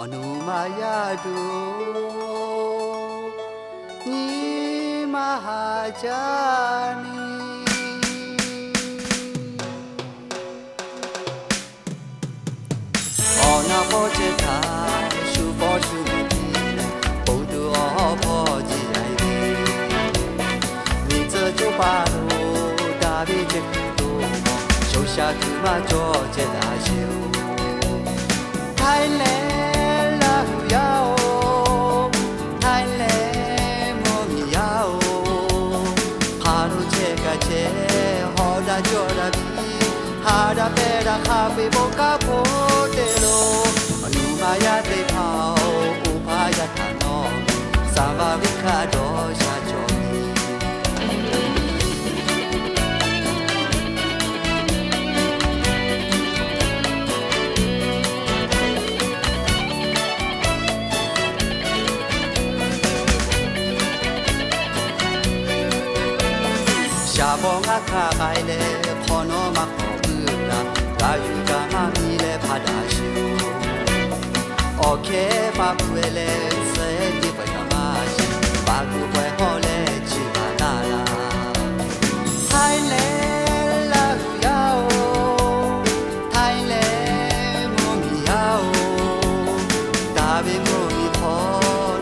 어느 마야도 니마하자니 어나 보제다 슈퍼슈미라 모두 어버지라이니 니저조 바로 다비제도 쇼샤 그마 조제다시오 타일랜드 라후야오 타일랜드 몸이야오 바로 제가 제 허다 줘라비 하라 베라 하비보가 보대로 누마야 대파오 우파야 타노 사바비카도 샤조미 샤봉아 카바일레 코노마 코브라 라유가 마미레 바다시오 오케 바쿠엘레 세디 바야마시 바쿠베 홀레 지바나라 타일레 라후야오 타일레 모미야오 다비 모미 포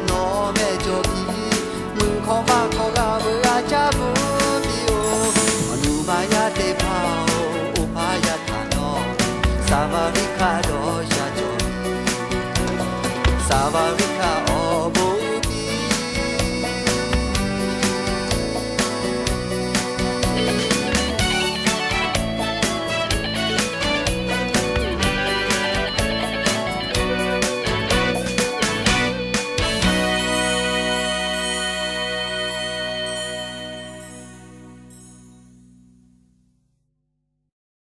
노메 조기 문코마 코가브가 자부 사바비카 도샤조 사바비카 오보